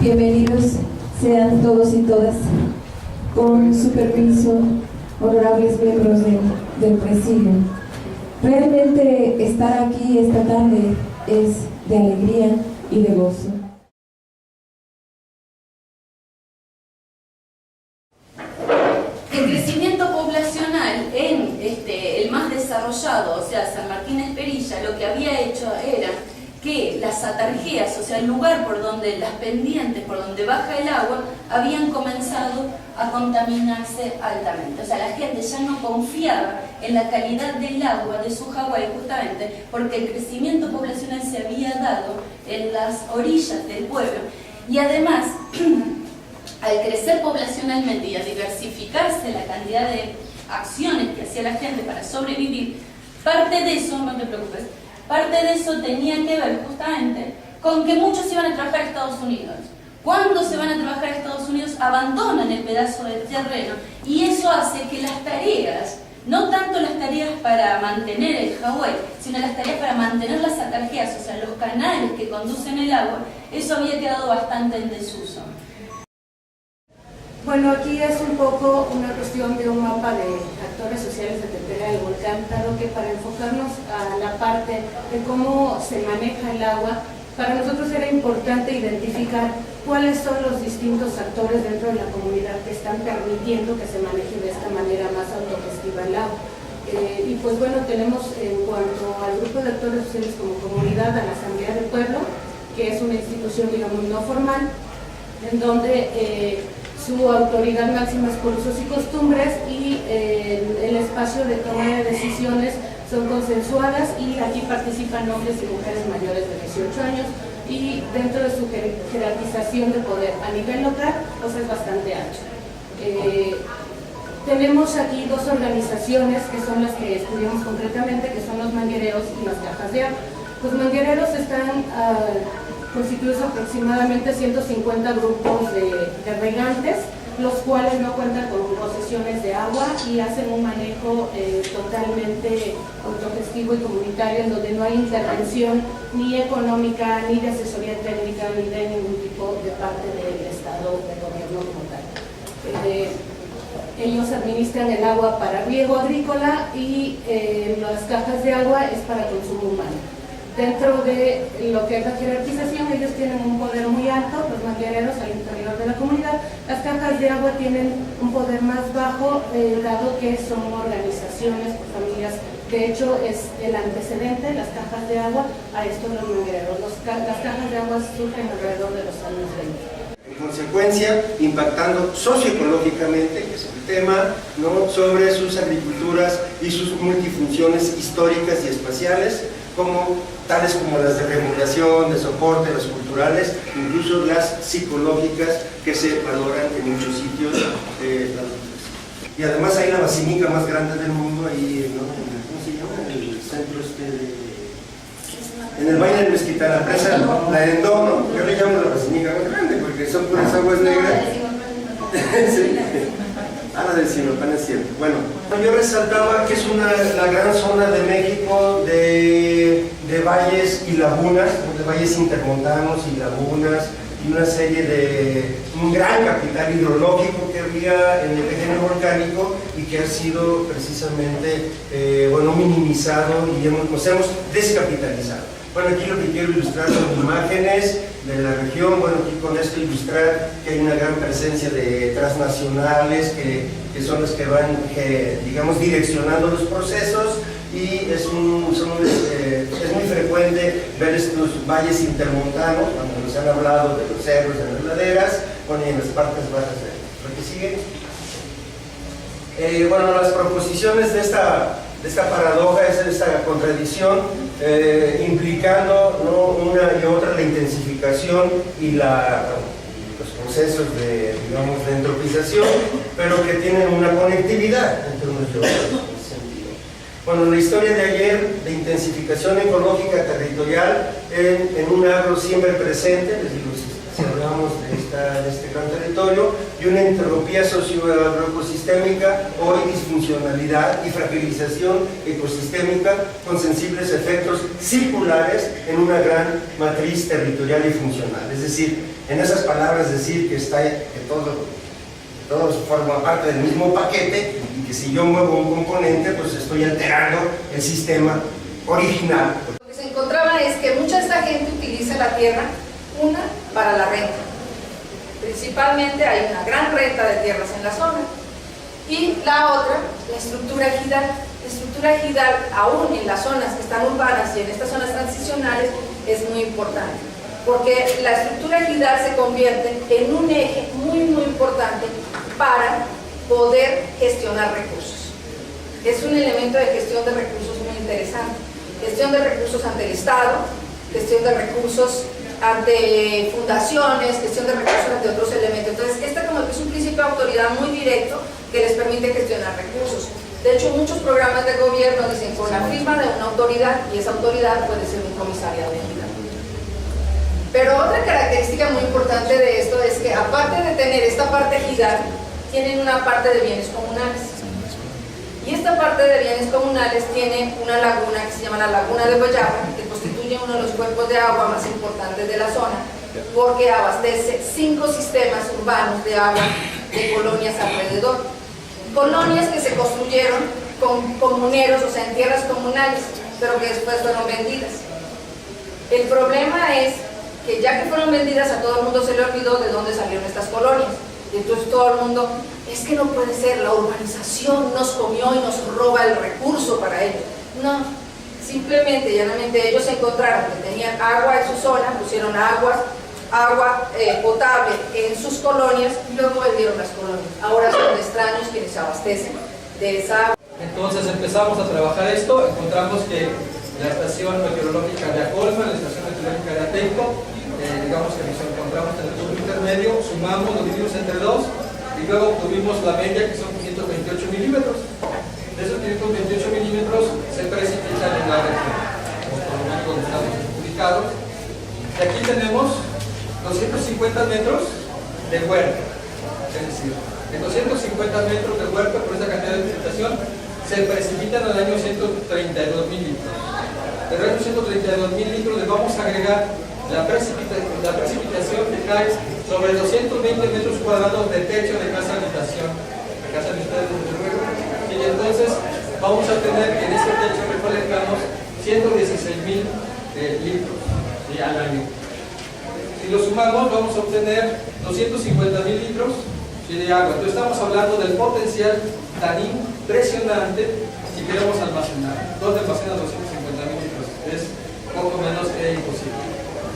Bienvenidos sean todos y todas. Con su permiso, honorables miembros del presidio. Realmente estar aquí esta tarde es de alegría y de gozo. El crecimiento poblacional en el más desarrollado, o sea, San Martín Esperilla, lo que había hecho era que las atarjeas, o sea, el lugar por donde, las pendientes, por donde baja el agua, habían comenzado a contaminarse altamente. O sea, la gente ya no confiaba en la calidad del agua de su Hawái justamente porque el crecimiento poblacional se había dado en las orillas del pueblo. Y además, al crecer poblacionalmente y a diversificarse la cantidad de acciones que hacía la gente para sobrevivir, parte de eso, no te preocupes, parte de eso tenía que ver justamente con que muchos iban a trabajar a Estados Unidos. Cuando se van a trabajar a Estados Unidos, abandonan el pedazo de terreno y eso hace que las tareas, no tanto las tareas para mantener el Hawái, sino las tareas para mantener las atarjeas, o sea, los canales que conducen el agua, eso había quedado bastante en desuso. Bueno, aquí es un poco una cuestión de un mapa de actores sociales de Tetera del Volcán, dado que para enfocarnos a la parte de cómo se maneja el agua, para nosotros era importante identificar cuáles son los distintos actores dentro de la comunidad que están permitiendo que se maneje de esta manera más autogestiva el agua. Y pues bueno, tenemos en cuanto al grupo de actores sociales como comunidad a la Asamblea del Pueblo, que es una institución, digamos, no formal, en donde su autoridad máxima es por usos y costumbres y el espacio de toma de decisiones son consensuadas y aquí participan hombres y mujeres mayores de 18 años y dentro de su jerarquización de poder a nivel local pues es bastante ancho. Tenemos aquí dos organizaciones que son las que estudiamos concretamente, que son los manguereros y las cajas de agua. Los manguereros están constituidos aproximadamente 150 grupos de regantes, los cuales no cuentan con posesiones de agua y hacen un manejo totalmente autogestivo y comunitario, en donde no hay intervención ni económica, ni de asesoría técnica, ni de ningún tipo de parte del Estado, del gobierno como tal. Ellos administran el agua para riego agrícola y las cajas de agua es para consumo humano. Dentro de lo que es la jerarquización, ellos tienen un poder muy alto, los manguereros al interior de la comunidad. Las cajas de agua tienen un poder más bajo, dado que son organizaciones por familias. De hecho, es el antecedente, las cajas de agua, a esto los manguereros. Las cajas de agua surgen alrededor de los años 20. En consecuencia, impactando socioecológicamente, que es el tema, ¿no?, sobre sus agriculturas y sus multifunciones históricas y espaciales, tales como las de regulación, de soporte, las culturales, incluso las psicológicas que se valoran en muchos sitios. Y además hay la basílica más grande del mundo ahí, ¿no?, ¿cómo se llama? En el centro en el Valle del Mezquital, la presa, la Endó, ¿no? Yo le llamo la basílica más grande porque son puras aguas negras. Sí. La del Sinopán es cierto. Bueno, yo resaltaba que es la gran zona de México de valles y lagunas, de valles intermontanos y lagunas, y una serie de un gran capital hidrológico que había en el terreno volcánico y que ha sido precisamente minimizado y nos hemos descapitalizado. Bueno, aquí lo que quiero ilustrar son imágenes de la región. Bueno, aquí con esto ilustrar que hay una gran presencia de transnacionales que son las que van, digamos, direccionando los procesos, y es muy frecuente ver estos valles intermontanos, cuando nos han hablado de los cerros, de las laderas, bueno, y en las partes bajas de lo que sigue. Bueno, las proposiciones de esta paradoja, de esta contradicción, implicando, ¿no?, una y otra la intensificación y los procesos de entropización, pero que tienen una conectividad entre unos y otros en ese sentido. Bueno, la historia de ayer de intensificación ecológica territorial en un agro siempre presente, les digo, si hablamos digamos, de este gran territorio, y una entropía socioecosistémica o disfuncionalidad y fragilización ecosistémica con sensibles efectos circulares en una gran matriz territorial y funcional. Es decir, en esas palabras decir que todo forma parte del mismo paquete y que si yo muevo un componente, pues estoy alterando el sistema original. Lo que se encontraba es que mucha de esta gente utiliza la tierra, una, para la renta. Principalmente hay una gran renta de tierras en la zona. Y la otra, la estructura ejidal. La estructura ejidal, aún en las zonas que están urbanas y en estas zonas transicionales, es muy importante. Porque la estructura ejidal se convierte en un eje muy importante para poder gestionar recursos. Es un elemento de gestión de recursos muy interesante. Gestión de recursos ante el Estado, gestión de recursos ante fundaciones, gestión de recursos ante otros elementos. Entonces, este como que es un principio de autoridad muy directo que les permite gestionar recursos. De hecho, muchos programas de gobierno dicen con la firma de una autoridad, y esa autoridad puede ser un comisariado de equidad. Pero otra característica muy importante de esto es que, aparte de tener esta parte ejidal, tienen una parte de bienes comunales. Y esta parte de bienes comunales tiene una laguna que se llama la Laguna de Guayaba, que constituye uno de los cuerpos de agua más importantes de la zona, porque abastece 5 sistemas urbanos de agua de colonias alrededor. Colonias que se construyeron con comuneros, o sea, en tierras comunales, pero que después fueron vendidas. El problema es que ya que fueron vendidas, a todo el mundo se le olvidó de dónde salieron estas colonias. Y entonces todo el mundo, es que no puede ser, la urbanización nos comió y nos roba el recurso para ellos. No, simplemente, llanamente, ellos encontraron que tenían agua en su zona, pusieron agua potable en sus colonias y luego vendieron las colonias. Ahora son extraños quienes se abastecen de esa agua. Entonces empezamos a trabajar esto, encontramos que la estación meteorológica de Acolma, la estación meteorológica de Atenco, digamos que nos encontramos en el punto intermedio, sumamos, lo dividimos entre 2 y luego obtuvimos la media, que son 528 milímetros. De esos 528 milímetros se precipitan en la región, donde estamos ubicados. Y aquí tenemos 250 metros de huerta, es decir, en 250 metros de huerta por esa cantidad de precipitación se precipitan al año 132.000 litros. Del año 132.000 litros le vamos a agregar la precipitación que cae sobre 220 metros cuadrados de techo de casa habitación, de casa de ustedes desde luego, y entonces vamos a tener que en este techo recolectamos 116.000 litros al año. Si lo sumamos vamos a obtener 250.000 litros de agua. Entonces estamos hablando del potencial tan impresionante si queremos almacenar. ¿Dónde almacenan 250.000 litros? Es poco menos que imposible.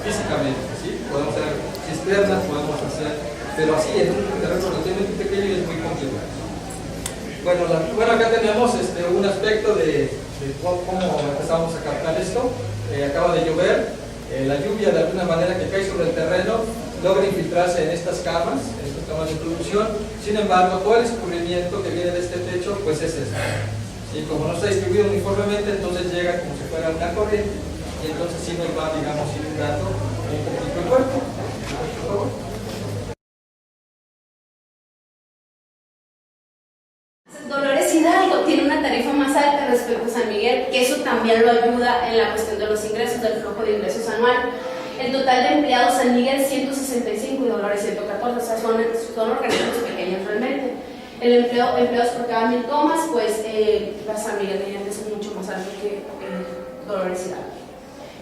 Físicamente, ¿sí? Podemos hacer cisternas, podemos hacer, pero así en un terreno relativamente pequeño es muy complicado. Bueno, acá tenemos un aspecto de cómo empezamos a captar esto. Acaba de llover, la lluvia de alguna manera que cae sobre el terreno logra infiltrarse en estas camas de producción. Sin embargo, todo el escurrimiento que viene de este techo, pues es este. ¿Sí? Como no está distribuido uniformemente, entonces llega como si fuera una corriente y entonces sí nos va, digamos, inundando un poquito el cuerpo. Por favor. Dolores Hidalgo tiene una tarifa más alta respecto a San Miguel, que eso también lo ayuda en la cuestión de los ingresos, del flujo de ingresos anual. El total de empleados San Miguel 165 y Dolores 114, o sea, son organismos pequeños realmente. El empleados por cada 1000 tomas, pues la San Miguel de Allende es mucho más alto que Dolores Hidalgo.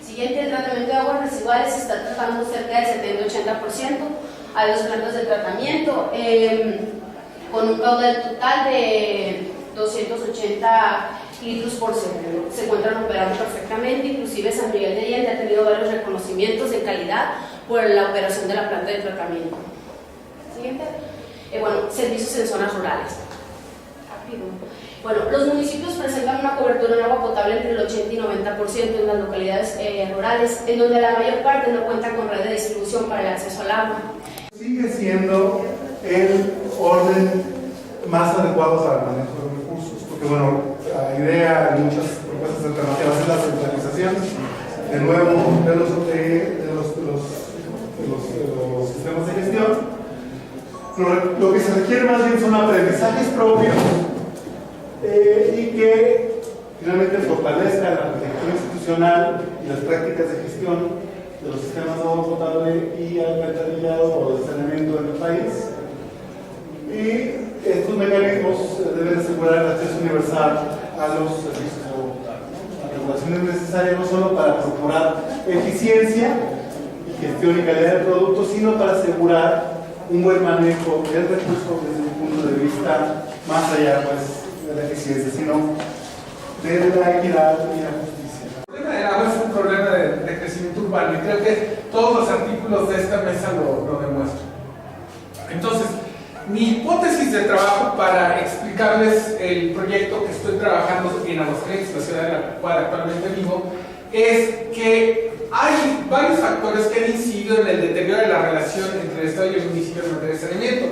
Siguiente, el tratamiento de aguas residuales se está tratando cerca del 70-80% a los plantas de tratamiento, con un caudal total de 280 litros por segundo. Se encuentran operando perfectamente, inclusive San Miguel de Allende ha tenido varios reconocimientos de calidad por la operación de la planta de tratamiento. Siguiente. Servicios en zonas rurales. Rápido. Bueno, los municipios presentan una cobertura en agua potable entre el 80 y 90% en las localidades rurales, en donde la mayor parte no cuenta con red de distribución para el acceso al agua. Sigue siendo el orden más adecuado para el manejo de recursos, porque bueno, la idea de muchas propuestas alternativas es la centralización de nuevo de los sistemas de Lo que se requiere más bien son aprendizajes propios y que finalmente fortalezca la arquitectura institucional y las prácticas de gestión de los sistemas de agua potable y alcantarillado o de saneamiento en el país. Y estos mecanismos deben asegurar el acceso universal a los servicios de agua potable. La regulación es necesaria no solo para procurar eficiencia, gestión y calidad del producto, sino para asegurar un buen manejo del recurso desde un punto de vista más allá pues, de la eficiencia, sino de la equidad y la justicia. El problema del agua es un problema de crecimiento urbano y creo que todos los artículos de esta mesa lo demuestran. Entonces, mi hipótesis de trabajo para explicarles el proyecto que estoy trabajando en Aguascalientes, la ciudad en la cual actualmente vivo, es que hay varios factores que han incidido en el deterioro de la relación entre el Estado y el municipio en materia de saneamiento.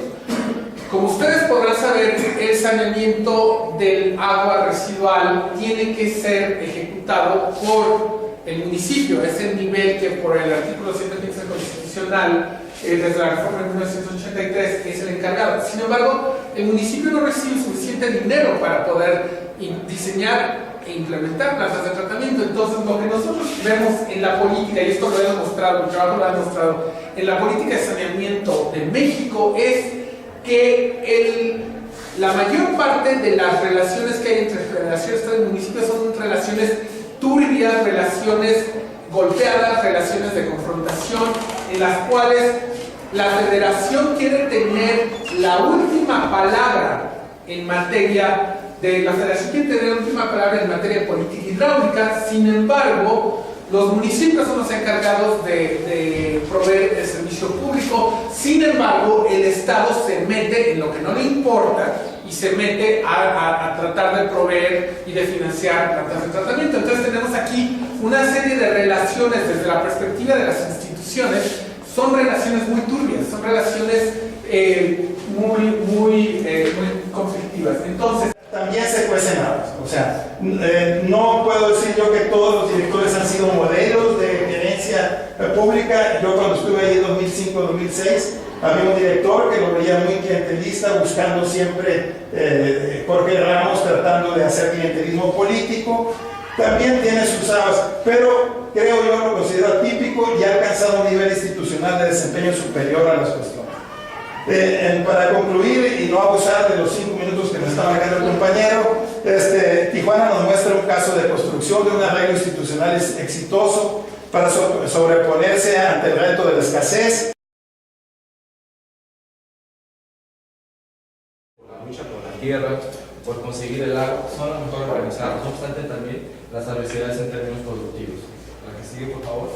Como ustedes podrán saber, el saneamiento del agua residual tiene que ser ejecutado por el municipio. Es el nivel que por el artículo 115 constitucional, desde la reforma de 1983, es el encargado. Sin embargo, el municipio no recibe suficiente dinero para poder diseñar e implementar plantas de tratamiento. Entonces, lo que nosotros vemos en la política, y esto lo he demostrado, el trabajo lo ha demostrado, en la política de saneamiento de México, es que la mayor parte de las relaciones que hay entre federaciones y municipios son relaciones turbias, relaciones golpeadas, relaciones de confrontación, en las cuales la federación quiere tener la última palabra en materia la federación quiere tener la última palabra en materia de política hidráulica. Sin embargo, los municipios son los encargados de proveer el servicio público. Sin embargo, el Estado se mete en lo que no le importa y se mete a tratar de proveer y de financiar plantas de tratamiento. Entonces tenemos aquí una serie de relaciones desde la perspectiva de las instituciones. Son relaciones muy turbias, son relaciones muy conflictivas. Entonces, también se cuecen habas. O sea, no puedo decir yo que todos los directores han sido modelos de gerencia pública. Yo cuando estuve ahí en 2005-2006, había un director que lo veía muy clientelista, buscando siempre Jorge Ramos, tratando de hacer clientelismo político. También tiene sus habas, pero creo yo lo considero atípico y ha alcanzado un nivel institucional de desempeño superior a las cuestiones. Para concluir y no abusar de los 5 minutos que me está marcando el compañero, Tijuana nos muestra un caso de construcción de un arreglo institucional exitoso para sobreponerse ante el reto de la escasez. La lucha por la tierra, por conseguir el agua, son las mejor organizadas, no obstante también las adversidades en términos productivos. La que sigue, por favor.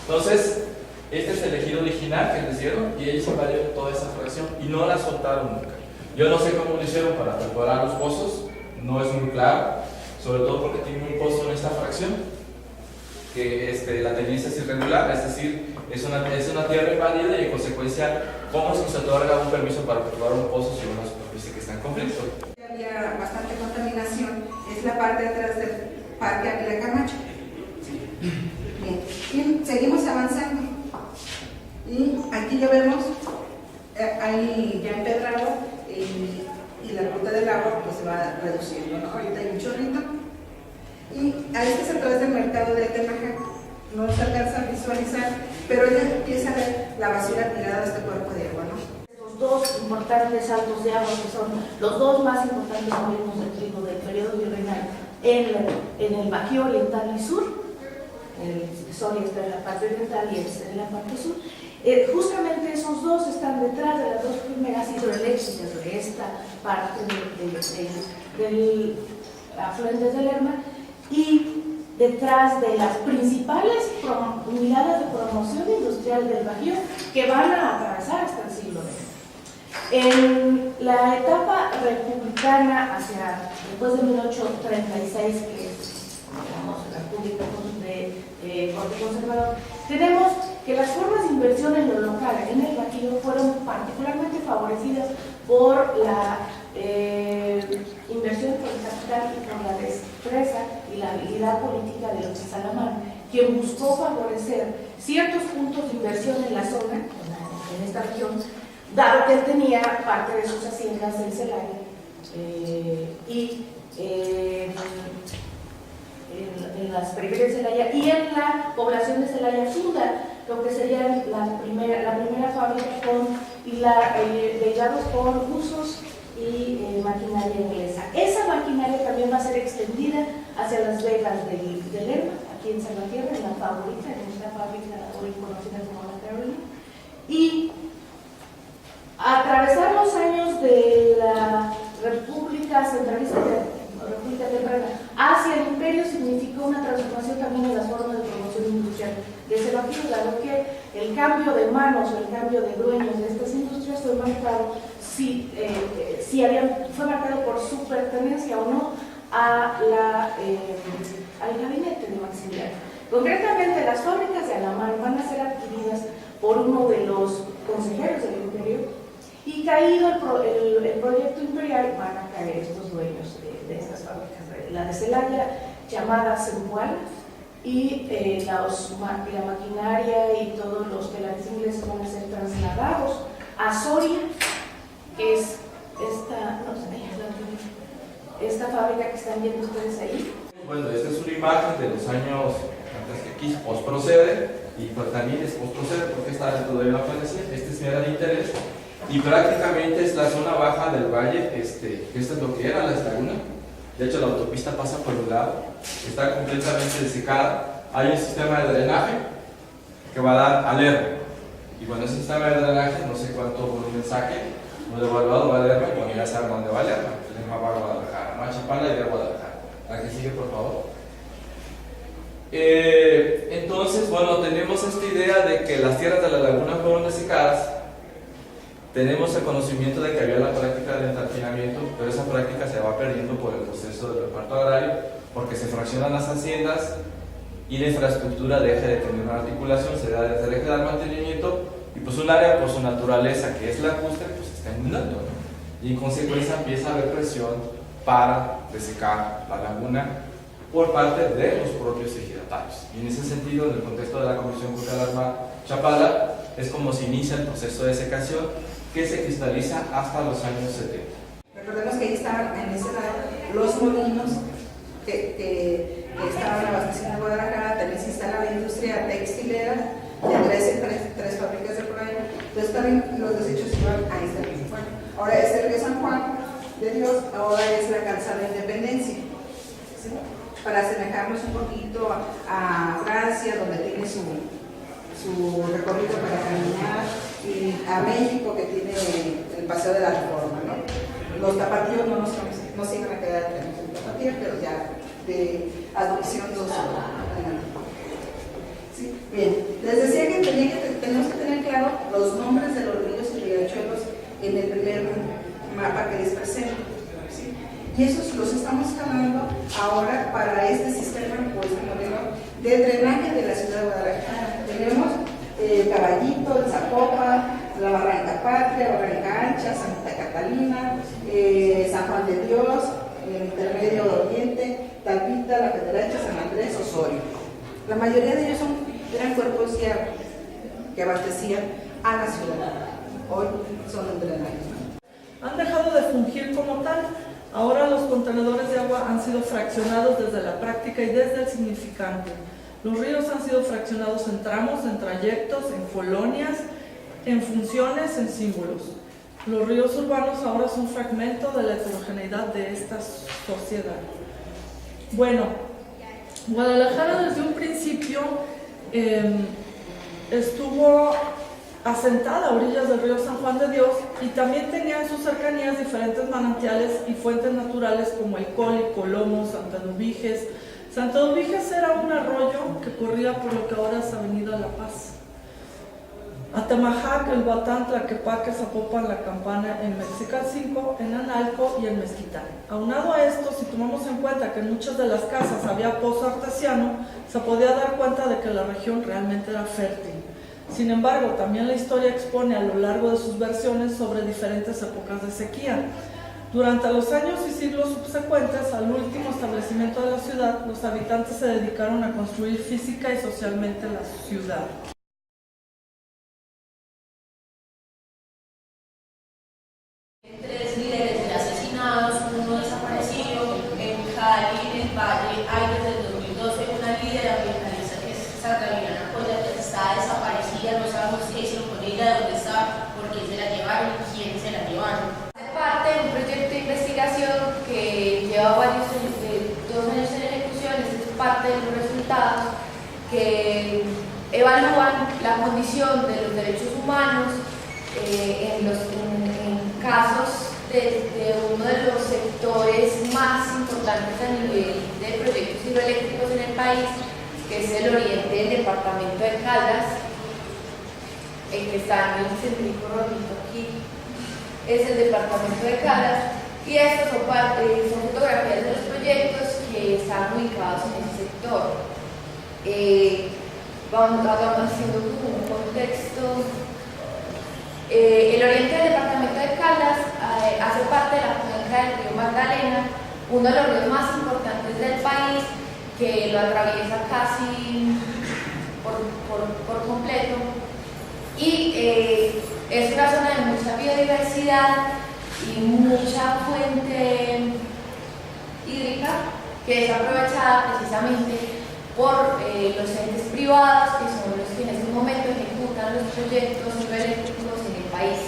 Entonces, este es el ejido original que les dieron y ellos invadieron toda esa fracción y no la soltaron nunca. Yo no sé cómo lo hicieron para perforar los pozos, no es muy claro, sobre todo porque tiene un pozo en esta fracción, que la tendencia es irregular, es decir, es una tierra invadida y en consecuencia, ¿cómo es que se otorga un permiso para perforar un pozo si una superficie que está en conflicto? Había bastante contaminación, es la parte de atrás del Parque Ávila Camacho. Bien, y seguimos avanzando. Y aquí ya vemos, hay ya empedrado y la ruta del agua pues se va reduciendo, ¿no? Ahorita hay un chorrito. Y a este es a través del mercado de Temajac. No se alcanza a visualizar, pero ya empieza a ver la basura tirada de este cuerpo de agua, ¿no? Los dos importantes saltos de agua, que son los dos más importantes molinos de trigo del periodo virreinal en el Bajío Oriental y Sur. El Soria está en la parte oriental y este en la parte sur. Justamente esos dos están detrás de las dos primeras hidroeléctricas de esta parte del afluente del Lerma y detrás de las principales unidades de promoción industrial del Bajío que van a atravesar hasta el siglo XX. En la etapa republicana después de 1836, que es la República de corte conservador, tenemos que las formas de inversión en lo local, en el Bajío, fueron particularmente favorecidas por la inversión por el capital y por la destreza y la habilidad política de López Salamán, quien buscó favorecer ciertos puntos de inversión en la zona, en esta región, dado que él tenía parte de sus haciendas en Celaya y en las periferias de Celaya y en la población de Celaya funda lo que sería la primera fábrica de llaves con usos y maquinaria inglesa. Esa maquinaria también va a ser extendida hacia las vegas del Lerma, aquí en Salvatierra, en la favorita, en esta fábrica hoy conocida como la Carolina. Y atravesar los años de la República Centralista, República Temprana, hacia el imperio significó una transformación también en las formas de promoción industrial. Desde aquí, dado que el cambio de manos o el cambio de dueños de estas industrias fue marcado, fue marcado por su pertenencia o no al gabinete de Maximiliano. Concretamente, las fábricas de Alamán van a ser adquiridas por uno de los consejeros del imperio y caído el proyecto imperial van a caer estos dueños de estas fábricas. La de Celaya, llamada Zempoala, y la maquinaria y todos los telares ingleses van a ser trasladados a Soria, que es esta fábrica que están viendo ustedes ahí. Bueno, esta es una imagen de los años antes que aquí posprocede, y pues también es posprocede porque esta todavía no aparece. Este sí era de interés, y prácticamente es la zona baja del valle, que esto es lo que era la laguna. De hecho, la autopista pasa por un lado, está completamente desecada. Hay un sistema de drenaje que va a dar al Lerma. Y bueno, ese sistema de drenaje, no sé cuánto volumen saque, no devaluado va a Lerma, y bueno, ya saben dónde va Lerma. Lerma va a Guadalajara, no a Chapala y de Guadalajara. La que sigue, por favor. Entonces, bueno, tenemos esta idea de que las tierras de la laguna fueron desecadas. Tenemos el conocimiento de que había la práctica del entarfinamiento, pero esa práctica se va perdiendo por el proceso del reparto agrario, porque se fraccionan las haciendas y la infraestructura deja de tener una articulación, se deja de dar mantenimiento, y pues un área por su naturaleza, que es lacustre, pues se está inundando, ¿no? Y en consecuencia empieza a haber presión para desecar la laguna por parte de los propios ejidatarios. Y en ese sentido, en el contexto de la Comisión Cultural Arma Chapala, es como se inicia el proceso de secación, que se cristaliza hasta los años 70. Recordemos que ahí estaban en ese lado los molinos que estaban abasteciendo a Guadalajara, también se instala la industria textilera de tres fábricas de por ahí. Entonces también los desechos iban a esta misma. Bueno, ahora es el río San Juan de Dios, ahora es la calzada Independencia, ¿sí? Para asemejarnos un poquito a Francia, donde tiene su recorrido para caminar, y a México, que tiene el Paseo de la Reforma, ¿no? Los tapatíos no se iban a quedar en el tapatío, pero ya de adopción los ¿sí? Bien, les decía que tenemos que tener claro los nombres de los ríos y riachuelos en el primer mapa que les presento, ¿sí? Y esos los estamos jalando ahora para este sistema, pues, modelo de drenaje de la ciudad de Guadalajara. Tenemos el Caballito, el Zapopan, la Barranca Patria, Barranca Ancha, Santa Catalina, San Juan de Dios, el Intermedio de Oriente, Talpita, La Federacha, San Andrés, Osorio. La mayoría de ellos eran cuerpos que abastecían a la ciudad. Hoy son drenajes. Han dejado de fungir como tal. Ahora los contenedores de agua han sido fraccionados desde la práctica y desde el significante. Los ríos han sido fraccionados en tramos, en trayectos, en colonias, en funciones, en símbolos. Los ríos urbanos ahora son fragmento de la heterogeneidad de esta sociedad. Bueno, Guadalajara desde un principio estuvo asentada a orillas del río San Juan de Dios, y también tenía en sus cercanías diferentes manantiales y fuentes naturales como el Coli, Colomo, Santa Eduviges. Santa Eduviges era un arroyo que corría por lo que ahora es Avenida La Paz. Atemajac, El Batán, Tlaquepaque, Zapopan, La Campana, en Mexicalcingo, en Analco y en Mezquital. Aunado a esto, si tomamos en cuenta que en muchas de las casas había pozo artesiano, se podía dar cuenta de que la región realmente era fértil. Sin embargo, también la historia expone a lo largo de sus versiones sobre diferentes épocas de sequía. Durante los años y siglos subsecuentes al último establecimiento de la ciudad, los habitantes se dedicaron a construir física y socialmente la ciudad. en casos de uno de los sectores más importantes a nivel de proyectos hidroeléctricos en el país, que es el oriente del departamento de Caldas, el que está en el céntrico rojito aquí, es el departamento de Caldas, y estas son fotografías de los proyectos que están ubicados en ese sector. Vamos haciendo un contexto. El oriente del departamento de Caldas hace parte de la cuenca del río Magdalena, uno de los ríos más importantes del país, que lo atraviesa casi por completo, y es una zona de mucha biodiversidad y mucha fuente hídrica que es aprovechada precisamente por los entes privados, que son los que en este momento ejecutan los proyectos hidroeléctricos en el país.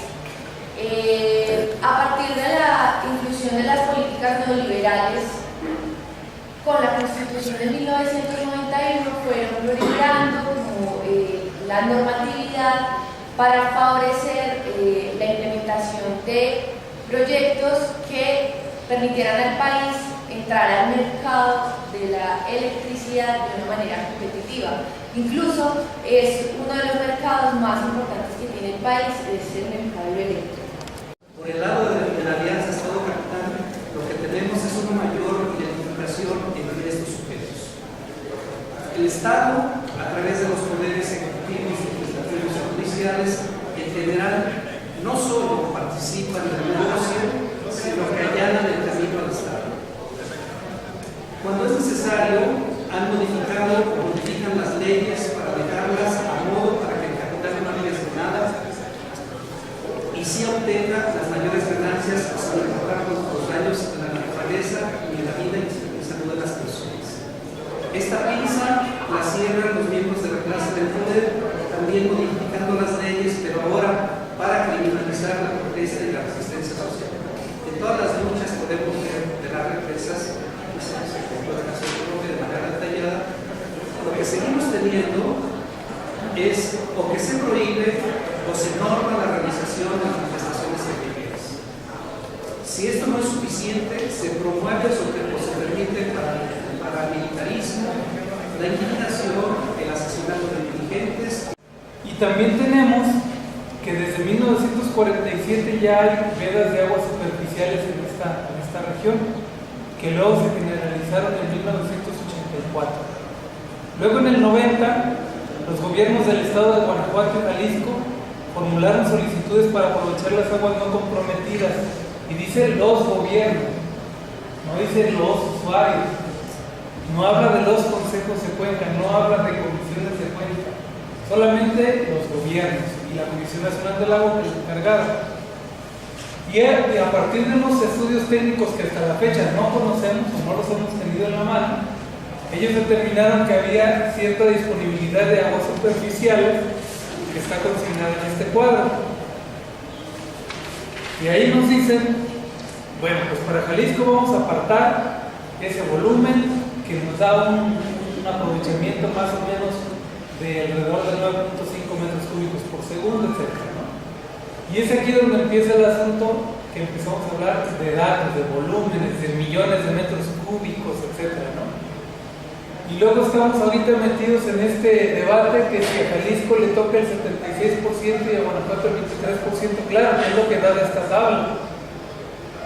A partir de la inclusión de las políticas neoliberales, con la Constitución de 1991 fueron proliferando como la normatividad para favorecer la implementación de proyectos que permitieran al país entrar al mercado de la electricidad de una manera competitiva. Incluso es uno de los mercados más importantes que tiene el país, es el mercado eléctrico. Por el lado de la Alianza Estado Capital, lo que tenemos es una mayor identificación entre estos sujetos. El Estado, a través de los poderes ejecutivos, legislativos y judiciales, en general, no solo participa en el negocio, sino que allanan el camino al Estado. Cuando es necesario, han modificado o modifican las leyes para dejarlas a modo para que el capital no arriesgue nada y sí obtenga las mayores ganancias sin importar los daños en la naturaleza y en la vida y salud de las personas. Esta pinza la cierran los miembros de la clase del poder, también modificando las leyes, pero ahora para criminalizar la protesta y la resistencia social. En todas las luchas podemos ver de las represas de manera detallada. Lo que seguimos teniendo es o que se prohíbe o se norma la realización de manifestaciones callejeras. Si esto no es suficiente, se promueve o se permite el paramilitarismo, la intimidación, el asesinato de dirigentes. Y también tenemos que desde 1947 ya hay vedas de aguas superficiales en esta región, que luego se generalizaron en 1984. Luego en el 90, los gobiernos del estado de Guanajuato y Jalisco formularon solicitudes para aprovechar las aguas no comprometidas, y dice los gobiernos, no dice los usuarios, no habla de los consejos de cuenca, no habla de comisiones de cuenca, solamente los gobiernos y la Comisión Nacional del Agua, que es encargada. Y a partir de unos estudios técnicos que hasta la fecha no conocemos o no los hemos tenido en la mano, ellos determinaron que había cierta disponibilidad de aguas superficiales que está consignada en este cuadro. Y ahí nos dicen, bueno, pues para Jalisco vamos a apartar ese volumen que nos da un aprovechamiento más o menos de alrededor de 9.5 metros cúbicos por segundo, etc., ¿no? Y es aquí donde empieza el asunto, que empezamos a hablar de datos, de volúmenes, de millones de metros cúbicos, etc., ¿no? Y luego estamos ahorita metidos en este debate que si a Jalisco le toca el 76% y a Guanajuato el 23%, claro, que es lo que da de esta tabla.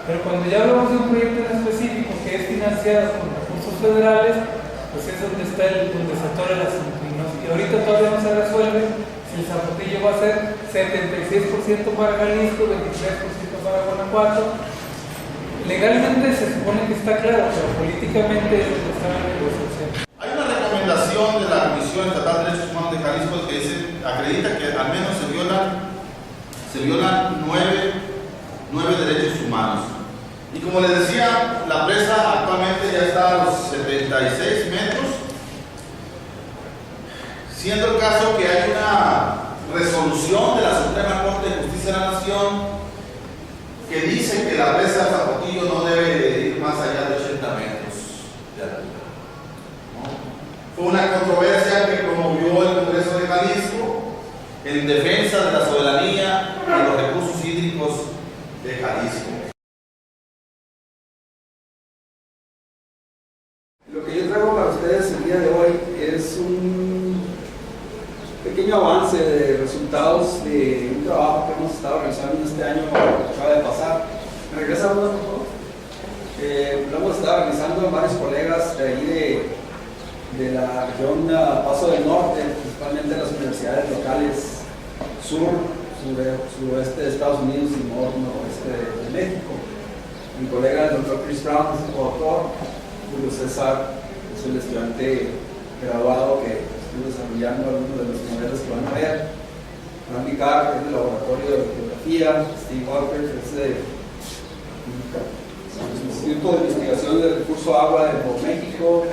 Pero cuando ya hablamos de un proyecto en específico que es financiado con recursos federales, pues es donde se atora el asunto. Y ahorita todavía no se resuelve si el zapatillo va a ser 76% para Jalisco, 23% para Guanajuato. Legalmente se supone que está claro, pero políticamente está en negociación. Hay una recomendación de la Comisión Estatal de Derechos Humanos de Jalisco que acredita que al menos se violan 9 derechos humanos. Y como les decía, la presa actualmente ya está a los 76 metros, siendo el caso que hay una resolución de la Suprema Corte de Justicia de la Nación que dice que la presa de Zapotillo no debe ir más allá de 80 metros de altura. Fue una controversia que promovió el Congreso de Jalisco en defensa de la soberanía de los saludo, por favor. Lo hemos estado realizando varios colegas de ahí de la región Paso del Norte, principalmente las universidades locales sur, suroeste de Estados Unidos y noroeste de México. Mi colega, el doctor Chris Brown, es el coautor. Julio César es el estudiante graduado que estuvo desarrollando algunos de los modelos que van a ver. Randy Carr, que es del laboratorio de geografía. Steve Walker, que es del Instituto de Investigación del Recurso Agua de Nuevo México.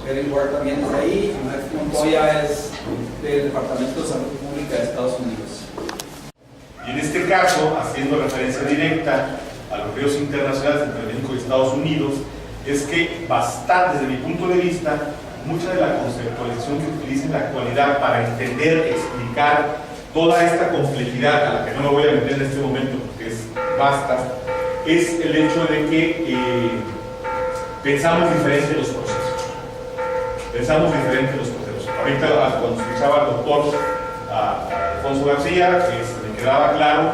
Erin Ward también es de ahí. Max Montoya es del Departamento de Salud Pública de Estados Unidos. Y en este caso, haciendo referencia directa a los ríos internacionales entre México y Estados Unidos, es que bastante, desde mi punto de vista, mucha de la conceptualización que utiliza en la actualidad para entender, explicar toda esta complejidad a la que no me voy a meter en este momento porque es vasta, es el hecho de que pensamos diferente los procesos. Pensamos diferente los procesos. Ahorita, cuando escuchaba al doctor Alfonso García, me quedaba claro,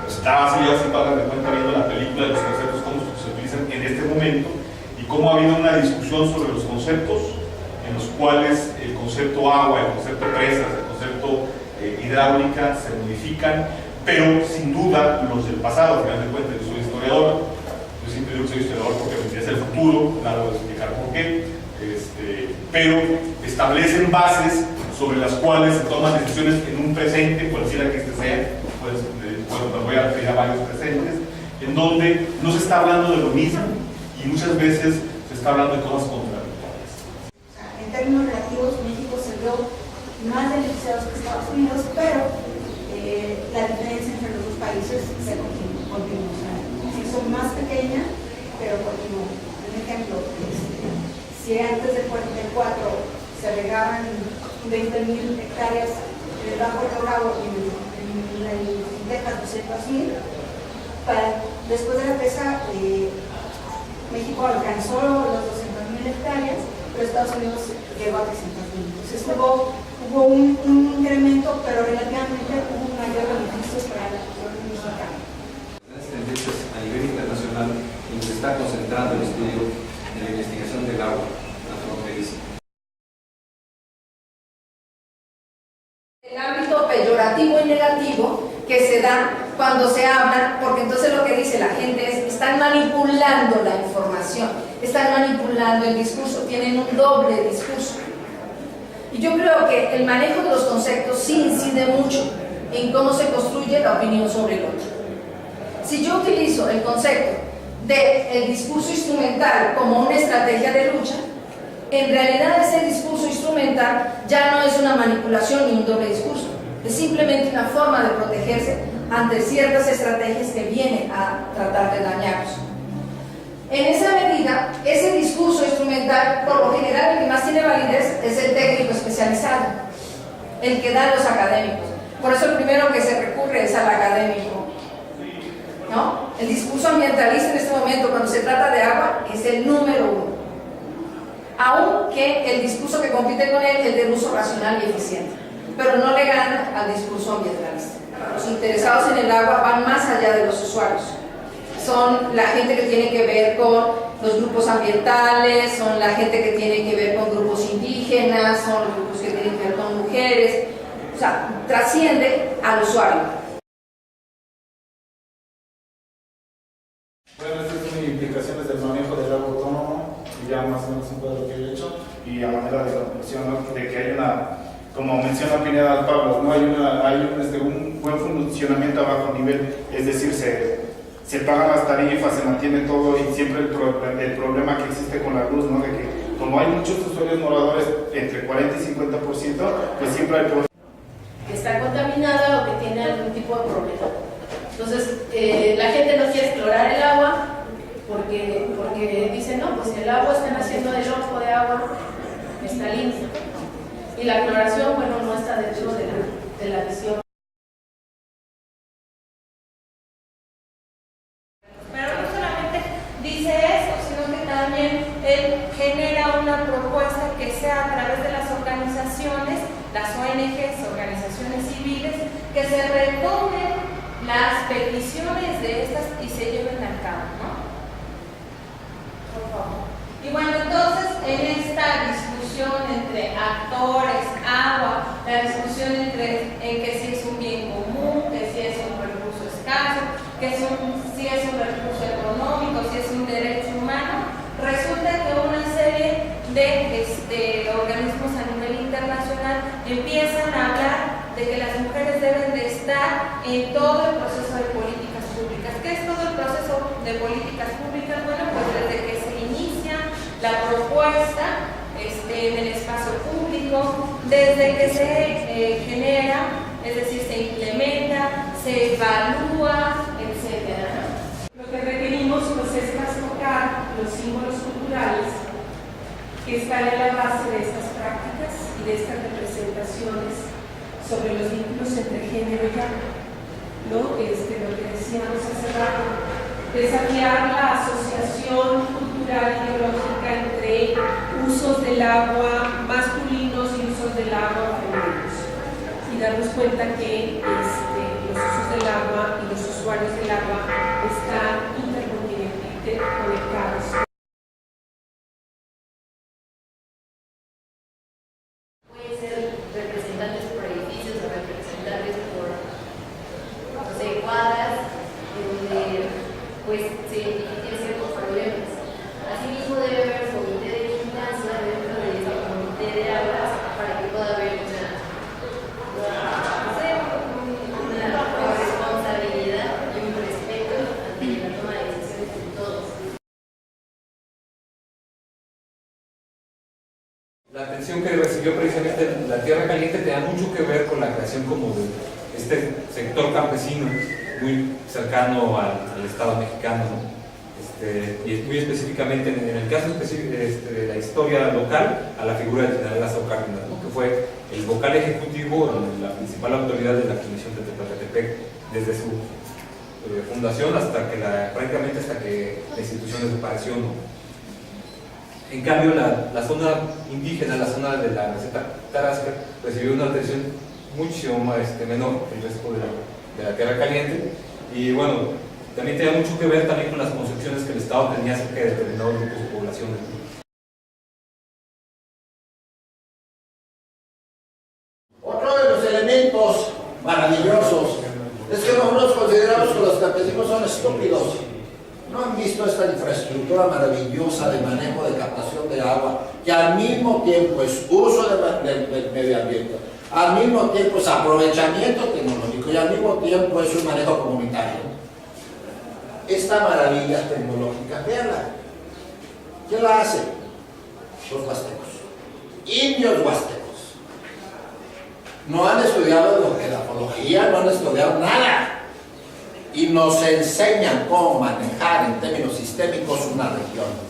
pues estaba así para darme cuenta viendo la película de los conceptos, cómo se utilizan en este momento y cómo ha habido una discusión sobre los conceptos en los cuales el concepto agua, el concepto presas, el concepto hidráulica se modifican, pero sin duda los del pasado, al final de cuentas. Yo soy historiador, yo siempre digo que soy historiador porque me interesa el futuro, claro, de explicar por qué, pero establecen bases sobre las cuales se toman decisiones en un presente, cualquiera que este sea, pues, me voy a referir a varios presentes, en donde no se está hablando de lo mismo y muchas veces se está hablando de cosas contradictorias. En términos relativos, México se vio más beneficiados que Estados Unidos, pero la diferencia entre los dos países se continuó. Se hizo más pequeña, pero continuó. Un ejemplo, si antes del 44 se regaban 20.000 hectáreas en el Bajo del Bravo y en la Texas 200.000, después de la PESA, México alcanzó los 200.000 hectáreas, pero Estados Unidos llegó a 300.000. Entonces hubo un incremento, pero relativamente hubo un mayor beneficio para la población mexicana. Las tendencias a nivel internacional en que se está concentrando el estudio de la investigación del agua fronteriza. El ámbito peyorativo y negativo que se da cuando se habla, porque entonces lo que dice la gente es: están manipulando la información, están manipulando el discurso, tienen un doble discurso. Y yo creo que el manejo de los conceptos sí incide mucho en cómo se construye la opinión sobre el otro. Si yo utilizo el concepto del discurso instrumental como una estrategia de lucha, en realidad ese discurso instrumental ya no es una manipulación ni un doble discurso, es simplemente una forma de protegerse ante ciertas estrategias que vienen a tratar de dañarnos. En esa medida, ese discurso instrumental, por lo general, el que más tiene validez es el técnico especializado, el que dan los académicos. Por eso el primero que se recurre es al académico, ¿no? El discurso ambientalista en este momento, cuando se trata de agua, es el número uno. Aunque el discurso que compite con él es el del uso racional y eficiente, pero no le gana al discurso ambientalista. Los interesados en el agua van más allá de los usuarios. Son la gente que tiene que ver con los grupos ambientales, son la gente que tiene que ver con grupos indígenas, son los grupos que tienen que ver con mujeres, o sea, trasciende al usuario. Bueno, estas son implicaciones del manejo del agua autónomo, y ya más o menos un poco de lo que he hecho, y a manera de conclusión, ¿no? De que hay una, como menciona Pineda Pablo, ¿no? hay un buen funcionamiento a bajo nivel, es decir, se pagan las tarifas, se mantiene todo, y siempre el problema que existe con la luz, ¿no? De que como hay muchos usuarios moradores, entre 40 y 50%, pues siempre hay problemas. Que está contaminada o que tiene algún tipo de problema. Entonces, la gente no quiere explorar el agua porque dicen, no, pues el agua están haciendo del ojo de agua, está limpia. Y la cloración, bueno, no está dentro de la visión. Pero no solamente dice eso, sino que también él genera una propuesta que sea a través de las organizaciones, las ONGs, organizaciones civiles, que se retomen las peticiones de estas y se lleven a cabo, ¿no? Por favor. Y bueno, entonces en esta discusión entre actores, agua, la discusión en que si es un bien común, que si es un recurso escaso, que si es un recurso económico, si es un derecho humano, resulta que una serie de organismos a nivel internacional empiezan a hablar de que las mujeres deben de estar en todo el proceso de políticas públicas. ¿Qué es todo el proceso de políticas públicas? Bueno, pues desde que se inicia la propuesta en el espacio público, desde que se genera, es decir, se implementa, se evalúa, etc. Lo que requerimos pues, es trastocar los símbolos culturales que están en la base de estas prácticas y de estas representaciones sobre los vínculos entre género y agua, ¿no? Lo que decíamos hace rato, desafiar la asociación cultural ideológica entre usos del agua masculinos y usos del agua femeninos, y darnos cuenta que los usos del agua y los usuarios del agua están interconectados. Pues se identifiquen ciertos problemas. Asimismo debe haber comité de vigilancia dentro de ese comité de aguas para que pueda haber una responsabilidad y un respeto ante la toma de decisiones de todos. La atención que recibió precisamente la Tierra Caliente tenía mucho que ver con la creación como de este sector campesino muy cercano al Estado mexicano, ¿no? Y muy específicamente en el caso de la historia local, a la figura del general Lázaro Cárdenas, ¿no? Que fue el vocal ejecutivo, la principal autoridad de la Comisión de Tepalcatepec desde su fundación hasta que prácticamente hasta que la institución desapareció, ¿no? En cambio, la zona indígena, la zona de la meseta Tarasca, recibió una atención mucho menor que el resto de la Tierra Caliente, y bueno, también tenía mucho que ver también con las concepciones que el Estado tenía acerca de determinados grupos de población. Otro de los elementos maravillosos es que nosotros consideramos que los campesinos son estúpidos. No han visto esta infraestructura maravillosa de manejo de captación de agua, que al mismo tiempo es uso del medio ambiente, al mismo tiempo es aprovechamiento tecnológico y al mismo tiempo es un manejo comunitario. Esta maravilla tecnológica, véanla. ¿Quién la hace? Los huastecos, indios huastecos. No han estudiado geografía, no han estudiado nada. Y nos enseñan cómo manejar en términos sistémicos una región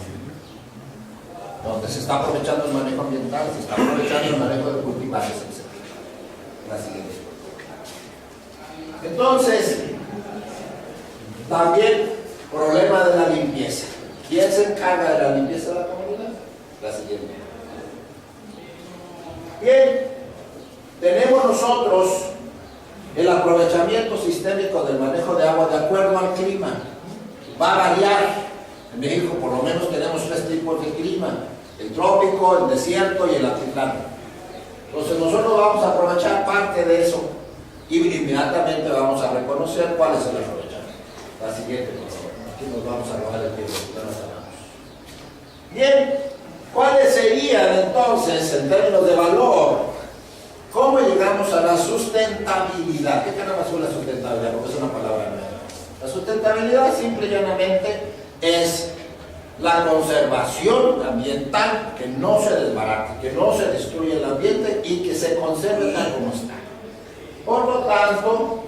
donde se está aprovechando el manejo ambiental, se está aprovechando el manejo de cultivares, etc. La siguiente. Entonces, también problema de la limpieza. ¿Quién se encarga de la limpieza de la comunidad? La siguiente. Bien, tenemos nosotros el aprovechamiento sistémico del manejo de agua de acuerdo al clima. Va a variar. En México por lo menos tenemos 3 tipos de clima: el trópico, el desierto y el altiplano. Entonces nosotros vamos a aprovechar parte de eso y inmediatamente vamos a reconocer cuál es el aprovechamiento. La siguiente, por favor. Aquí nos vamos a robar el tiempo, ya nos hablamos. Bien, ¿cuáles serían entonces, en términos de valor? ¿Cómo llegamos a la sustentabilidad? ¿Qué tenemos con la sustentabilidad? Porque es una palabra nueva. La sustentabilidad simple y llanamente es la conservación ambiental, que no se desbarate, que no se destruya el ambiente y que se conserve tal como está. Por lo tanto,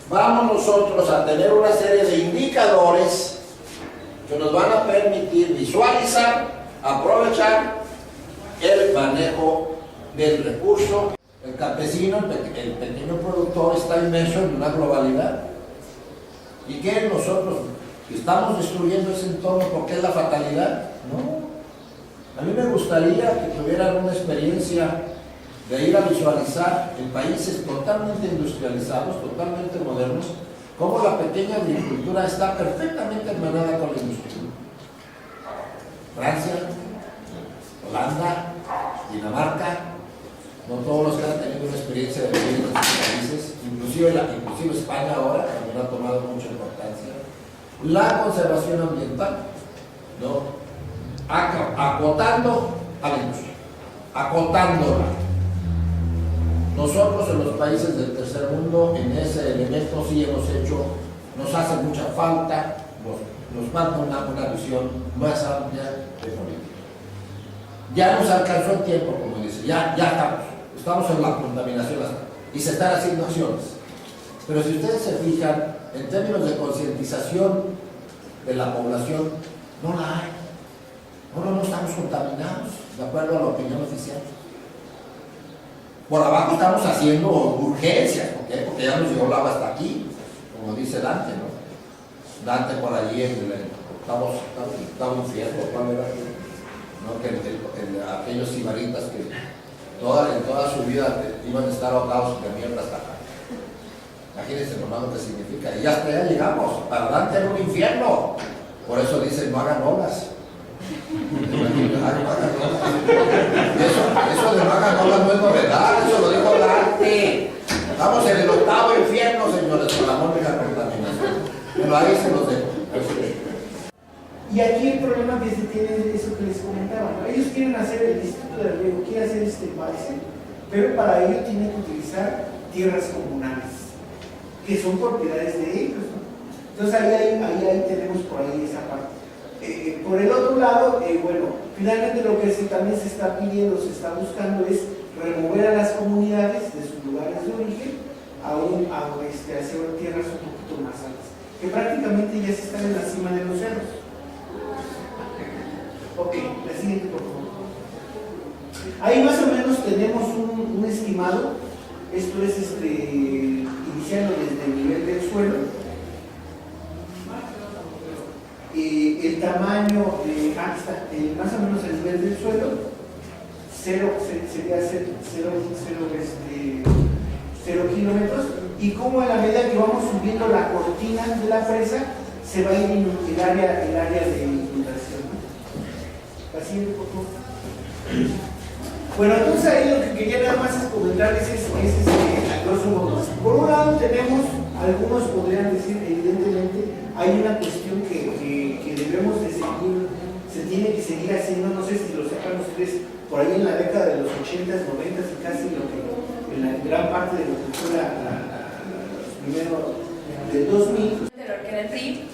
vamos nosotros a tener una serie de indicadores que nos van a permitir visualizar, aprovechar el manejo del recurso. El campesino, el pequeño productor está inmerso en una globalidad. ¿Y qué nosotros estamos destruyendo ese entorno porque es la fatalidad? No. A mí me gustaría que tuvieran una experiencia de ir a visualizar en países totalmente industrializados, totalmente modernos, cómo la pequeña agricultura está perfectamente hermanada con la industria. Francia, Holanda, Dinamarca, no todos los que han tenido una experiencia de vivir en estos países, inclusive España ahora también ha tomado mucha importancia. La conservación ambiental, ¿no? Acotando a la industria, acotándola. Nosotros en los países del tercer mundo, en ese elemento sí nos hace mucha falta, nos falta una visión más amplia de política. Ya nos alcanzó el tiempo, como dice, ya estamos en la contaminación y se están haciendo acciones. Pero si ustedes se fijan, en términos de concientización de la población, no la hay. No estamos contaminados, de acuerdo a la opinión oficial. Por abajo estamos haciendo urgencias, ¿por qué? Porque ya nos llegó el agua hasta aquí, como dice Dante, ¿no? Dante por allí en el octavo infierno, ¿cuál era? ¿No? Que aquellos sibaritas que en toda su vida iban a estar ahogados de mierda hasta acá. Imagínense lo que significa. Y hasta allá llegamos. Para Dante era un infierno. Por eso dicen no hagan olas. Eso de no hagan olas no es novedad, eso lo dijo Dante. Estamos en el octavo infierno, señores, por amor de la contaminación. Pero ahí se los dejo. Y aquí el problema que se tiene es eso que les comentaba, ¿no? Ellos quieren hacer el Instituto de Riego, quieren hacer este embalse, pero para ello tienen que utilizar tierras comunales, que son propiedades de ellos, ¿no? Entonces ahí tenemos por ahí esa parte. Por el otro lado, bueno, finalmente lo que también se está pidiendo, se está buscando es remover a las comunidades de sus lugares de origen hacia tierras un poquito más altas, que prácticamente ya se están en la cima de los cerros. Ok, la siguiente por favor. Ahí más o menos tenemos un estimado, esto es iniciando desde el nivel del suelo. El tamaño más o menos el nivel del suelo, 0 kilómetros, y como a la medida que vamos subiendo la cortina de la presa, se va a ir el área de inundación. La siguiente, por favor. Bueno, entonces ahí lo que quería nada más es comentarles es a grosso modo. Por un lado tenemos, algunos podrían decir, evidentemente, hay una cuestión que debemos de seguir, se tiene que seguir haciendo, no sé si lo sepan ustedes, por ahí en la década de los 80s, 90s y casi en la gran parte de lo que fue los primeros del 2000. Que era el PRI,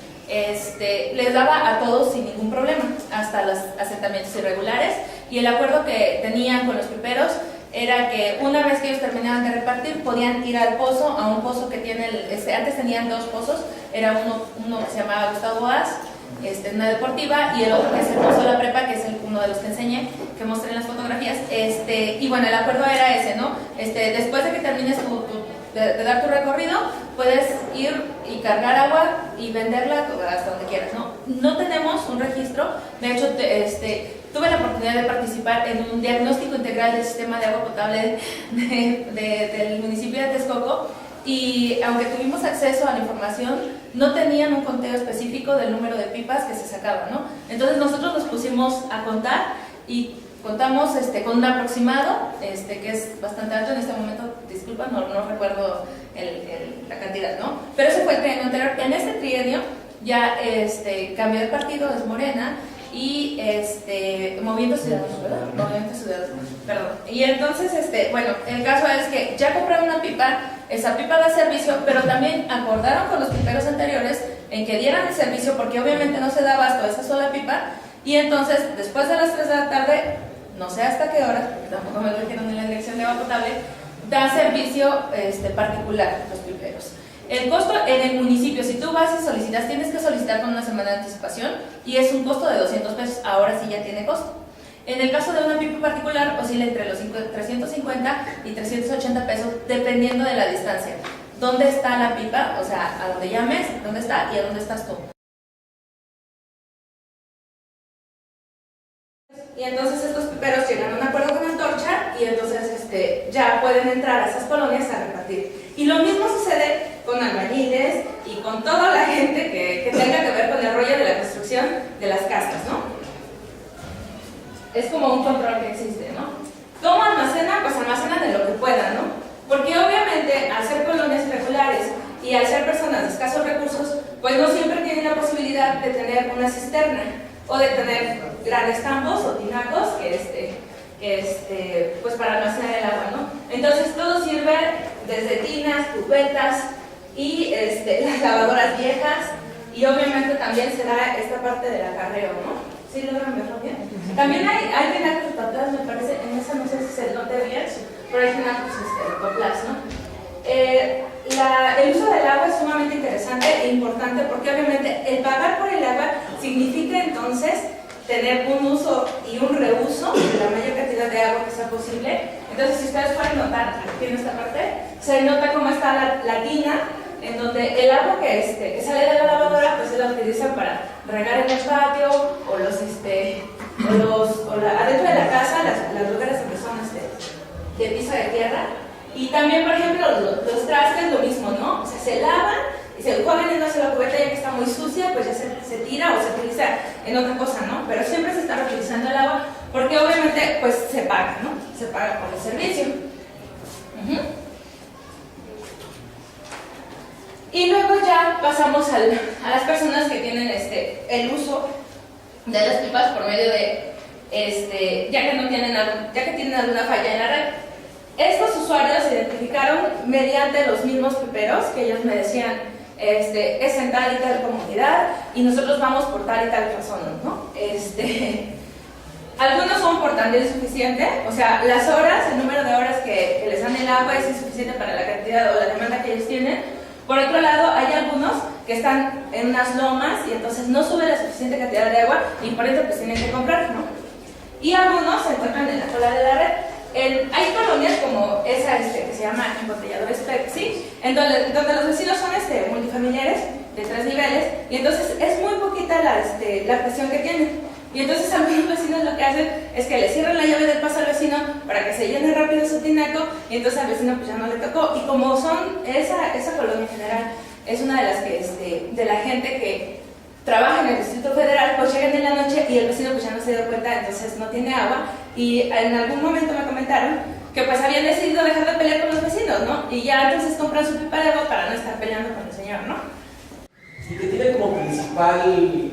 les daba a todos sin ningún problema, hasta los asentamientos irregulares, y el acuerdo que tenían con los piperos era que una vez que ellos terminaban de repartir podían ir al pozo, a un pozo que tiene, antes tenían dos pozos, era uno que se llamaba Gustavo Boas, una deportiva, y el otro que es el pozo de la prepa, que es uno de los que enseñé, que mostré en las fotografías, y bueno, el acuerdo era ese, ¿no? Después de que termines de dar tu recorrido, puedes ir y cargar agua y venderla hasta donde quieras, ¿no? No tenemos un registro, de hecho, tuve la oportunidad de participar en un diagnóstico integral del sistema de agua potable del municipio de Texcoco, y aunque tuvimos acceso a la información, no tenían un conteo específico del número de pipas que se sacaban, ¿no? Entonces nosotros nos pusimos a contar y contamos con un aproximado, que es bastante alto en este momento, disculpa, no recuerdo la cantidad, ¿no? Pero ese fue el trienio anterior. En este trienio ya cambió de partido, es Morena, y Movimiento Ciudadano, ¿verdad? Movimiento Ciudadano, perdón. Y entonces, bueno, el caso es que ya compraron una pipa, esa pipa da servicio, pero también acordaron con los piperos anteriores en que dieran el servicio, porque obviamente no se da abasto a esa sola pipa, y entonces, después de las 3 de la tarde, no sé hasta qué hora, porque tampoco me lo dijeron en la dirección de agua potable, da servicio particular los piperos. El costo en el municipio, si tú vas y solicitas, tienes que solicitar con una semana de anticipación, y es un costo de 200 pesos, ahora sí ya tiene costo. En el caso de una pipa particular, oscila entre los 350 y 380 pesos, dependiendo de la distancia. ¿Dónde está la pipa? O sea, a donde llames, ¿dónde está? Y a dónde estás tú. Y entonces estos piperos llegan a un acuerdo con Antorcha, y entonces ya pueden entrar a esas colonias a repartir. Y lo mismo sucede con albañiles y con toda la gente que tenga que ver con el rollo de la construcción de las casas, ¿no? Es como un control que existe, ¿no? ¿Cómo almacenan? Pues almacenan de lo que puedan, ¿no? Porque obviamente al ser colonias irregulares y al ser personas de escasos recursos, pues no siempre tienen la posibilidad de tener una cisterna o de tener grandes tambos o tinacos pues para almacenar el agua, ¿no? Entonces todo sirve desde tinas, cubetas y las lavadoras viejas, y obviamente también se da esta parte del acarreo, ¿no? ¿Sí logran verlo bien? También hay tinacos toplas, me parece, en esa no sé si se note bien, pero hay tinacos toplas, ¿no? El uso del agua es sumamente interesante e importante, porque obviamente el pagar por el agua significa entonces tener un uso y un reuso de la mayor cantidad de agua que sea posible. Entonces, si ustedes pueden notar aquí en esta parte, se nota cómo está la tina, en donde el agua que sale de la lavadora, pues se la utilizan para regar en el patio adentro de la casa, las lugares que son de piso de tierra. Y también, por ejemplo, los trastes, lo mismo, ¿no? O sea, se lavan y se juegan en la cubeta, ya que está muy sucia, pues ya se tira o se utiliza en otra cosa, ¿no? Pero siempre se está reutilizando el agua, porque obviamente, pues se paga, ¿no? Se paga por el servicio. Y luego ya pasamos a las personas que tienen el uso de las pipas por medio de, ya que tienen alguna falla en la red. Estos usuarios se identificaron mediante los mismos piperos que ellos me decían, es en tal y tal comunidad y nosotros vamos por tal y tal persona, ¿no? Algunos son por también insuficiente, o sea, las horas, el número de horas que les dan el agua es insuficiente para la cantidad o la demanda que ellos tienen. Por otro lado, hay algunos que están en unas lomas y entonces no sube la suficiente cantidad de agua y por eso pues tienen que comprar, ¿no? Y algunos se encuentran en la cola de la red. Hay colonias como esa que se llama Embotelladores Pepsi, en donde los vecinos son multifamiliares de 3 niveles, y entonces es muy poquita la presión que tienen. Y entonces algunos vecinos lo que hacen es que le cierran la llave del paso al vecino para que se llene rápido su tinaco, y entonces al vecino pues ya no le tocó. Y como son esa colonia en general es una de las que de la gente que trabaja en el Distrito Federal, pues llegan en la noche y el vecino pues ya no se dio cuenta, entonces no tiene agua. Y en algún momento me comentaron que pues habían decidido dejar de pelear con los vecinos, ¿no? Y ya entonces compran su pipa de agua para no estar peleando con el señor, ¿no? Y que tiene como principal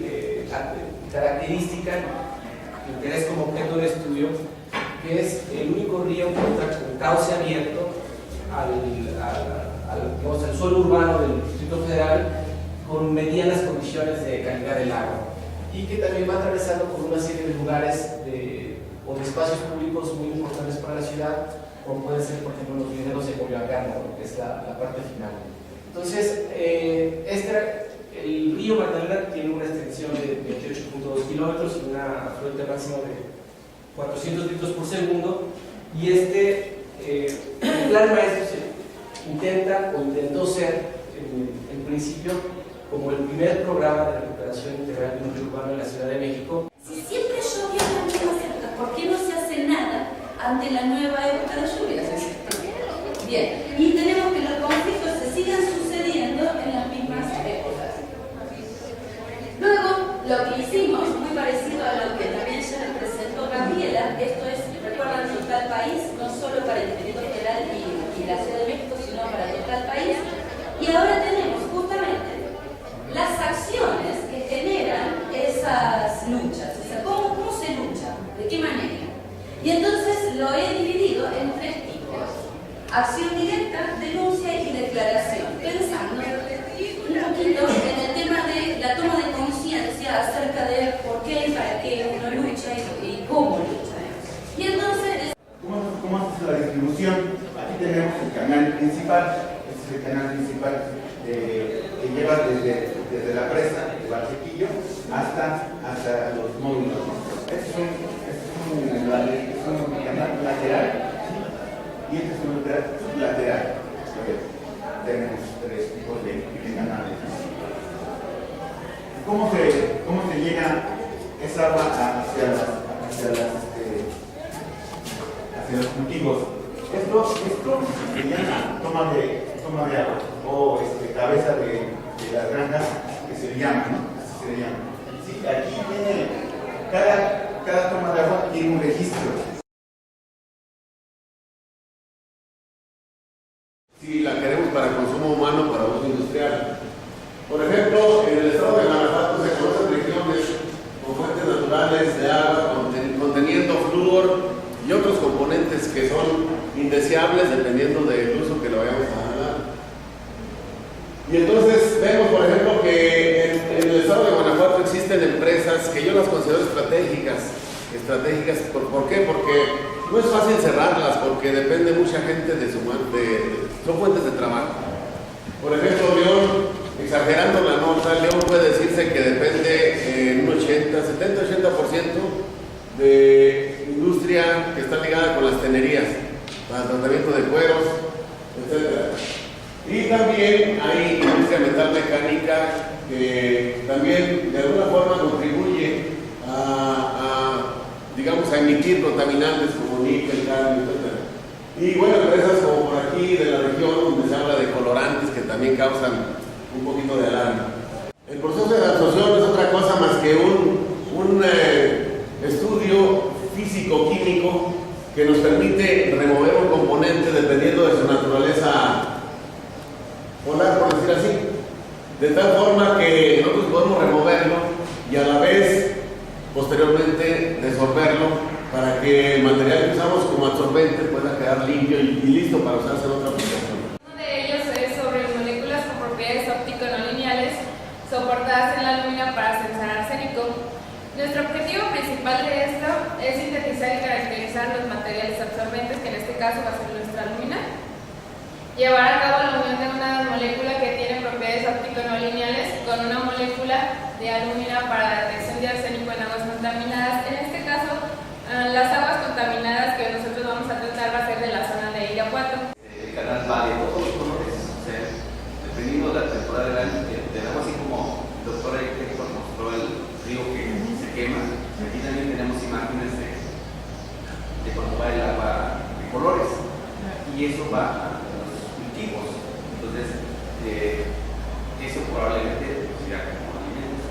característica, interés como objeto de estudio, que es el único río con cauce abierto al suelo urbano del Distrito Federal, con medianas condiciones de calidad del agua, y que también va atravesado por una serie de lugares o de espacios públicos muy importantes para la ciudad, como pueden ser, por ejemplo, los viveros de Coyoacán, que es la parte final. Entonces, el río Magdalena tiene una extensión de 28.2 kilómetros y una afluente máximo de 400 litros por segundo, y el plan maestro intentó ser, en principio, como el primer programa de recuperación integral de un río urbano en la Ciudad de México. Si siempre llovía en la misma época, ¿por qué no se hace nada ante la nueva época de lluvias? Bien, y tenemos que los conflictos se sigan sucediendo en las mismas épocas. Luego, lo que hicimos, muy parecido a lo que también ya presentó Gabriela, esto es, recuerdan, total país, no solo para el Distrito Federal y la Ciudad de México, sino para total país. Y ahora tenemos justamente las acciones que generan esas luchas, o sea, ¿cómo se lucha? ¿De qué manera? Y entonces lo he dividido en 3 tipos: acción directa, denuncia y declaración, pensando un poquito en el tema de la toma de conciencia acerca de por qué y para qué uno lucha y cómo lucha. Y entonces... ¿Cómo haces la distribución? Aquí tenemos el canal principal, este es el canal principal que lleva desde la presa de Barsequillo hasta los módulos. Este es un canal lateral y este es un lateral. Tenemos 3 tipos de canales. ¿Cómo se llega esa agua hacia los cultivos? Esto se llama toma de agua o cabeza de las granjas que se le llama, ¿no? Así se le llama. Sí, aquí tiene, cada toma de agua tiene un registro. Si la queremos para consumo humano, para uso industrial. Por ejemplo, en el estado de Guanajuato se conocen regiones con fuentes naturales de agua conteniendo flúor y otros componentes que son indeseables dependiendo del uso que le vayamos a dar. Y entonces vemos, por ejemplo, que en el estado de Guanajuato existen empresas que yo las considero estratégicas. ¿Por qué? Porque no es fácil cerrarlas, porque depende mucha gente de son fuentes de trabajo. Por ejemplo, León, exagerando la nota, León puede decirse que depende en un 70-80% de industria que está ligada con las tenerías, para el tratamiento de cueros, etc. Y también hay industria metal mecánica que también de alguna forma contribuye digamos, a emitir contaminantes como níquel, cadmio, etc. Y bueno, empresas como por aquí de la región donde se habla de colorantes que también causan un poquito de alarma. El proceso de absorción no es otra cosa más que un estudio físico-químico que nos permite remover un componente dependiendo de su naturaleza polar, por decir así, de tal forma que nosotros podemos removerlo y a la vez posteriormente desorberlo para que el material que usamos como absorbente pueda quedar limpio y listo para usarse en otra aplicación. Uno de ellos es sobre moléculas con propiedades óptico-no lineales soportadas en la alúmina para sensar arsénico. Nuestro objetivo principal de esto es sintetizar y caracterizar los materiales absorbentes, que en este caso va a ser nuestra alúmina, llevar a cabo la unión de una molécula que tiene propiedades óptico-no lineales con una molécula de alúmina para la detección de arsénico en aguas contaminadas. En este caso, las aguas contaminadas que nosotros vamos a tratar va a ser de la zona de Irapuato. El canal va de todos los colores, o sea, dependiendo de la temporada del año, tenemos así como el doctor Héctor mostró el río que se quema. Aquí también tenemos imágenes de cuando va el agua de colores, y eso va a los cultivos. Entonces, eso probablemente sea como alimento.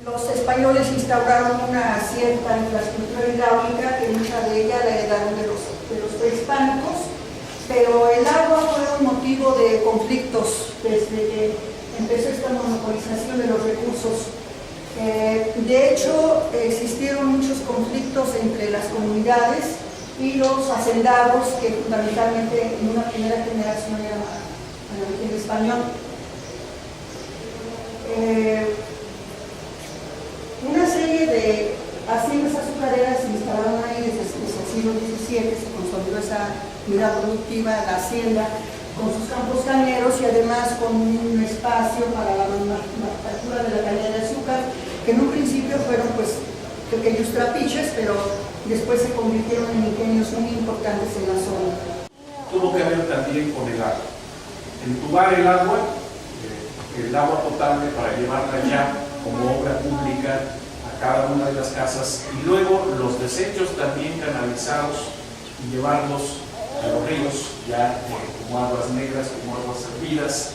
Los españoles instauraron una cierta infraestructura hidráulica, que mucha de ella la heredaron de los prehispánicos, pero el agua fue un motivo de conflictos desde que empezó esta monopolización de los recursos. De hecho, existieron muchos conflictos entre las comunidades y los hacendados, que fundamentalmente en una primera generación eran de origen español. Una serie de haciendas azucareras se instalaron ahí desde el siglo XVII, se consolidó esa unidad productiva, la hacienda, con sus campos cañeros y además con un espacio para la manufactura de la caña de azúcar, que en un principio fueron pues pequeños trapiches, pero después se convirtieron en ingenios muy importantes en la zona. Tuvo que ver también con el agua. Entubar el agua potable para llevarla ya como obra pública a cada una de las casas, y luego los desechos también canalizados y llevarlos a los ríos ya como aguas negras, como aguas hervidas.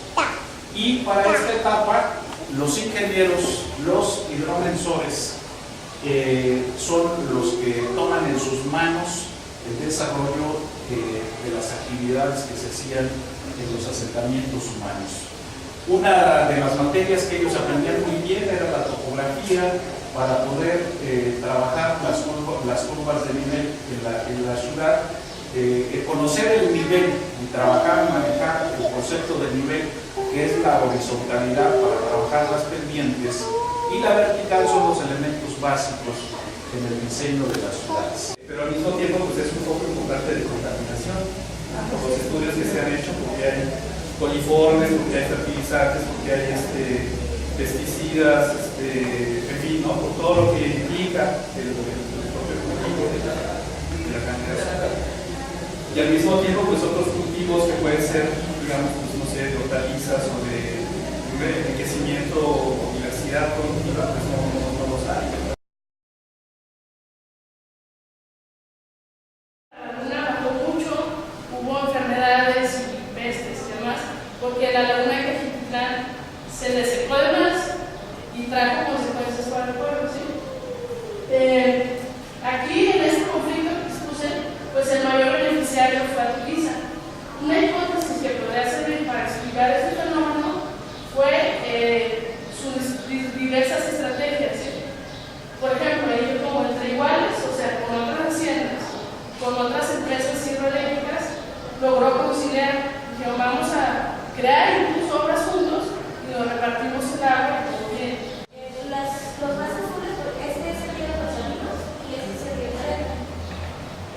Y para esta etapa los ingenieros, los hidromensores, son los que toman en sus manos el desarrollo de las actividades que se hacían en los asentamientos humanos. Una de las materias que ellos aprendían muy bien era la topografía, para poder trabajar las curvas de nivel en la ciudad, conocer el nivel y trabajar y manejar el concepto de nivel, que es la horizontalidad para trabajar las pendientes, y la vertical son los elementos básicos en el diseño de las ciudades. Pero al mismo tiempo pues es un poco importante de contaminación, por los estudios que se han hecho, porque hay coliformes, porque hay fertilizantes, porque hay pesticidas, en fin, ¿no? Por todo lo que implica el propio cultivo de la caña de azúcar. Y al mismo tiempo pues otros cultivos que pueden ser, digamos, pues, no sé, de hortalizas o de enriquecimiento o diversidad productiva, pues no los hay. La luna bajó mucho, hubo porque la laguna de Cajitlán se le secó de más y trajo consecuencias para el pueblo, ¿sí? Aquí en este conflicto que expuse, pues el mayor beneficiario fue Tuliza. Una hipótesis que podría servir para explicar este fenómeno fue sus diversas estrategias, ¿sí? Por ejemplo, ellos como entre iguales, o sea, con otras haciendas, con otras empresas hidroeléctricas, logró conciliar que vamos a crear incluso obras juntos y nos repartimos el agua y todo bien. Los más azules, este es el río de los Amigos y este es el río Taretán.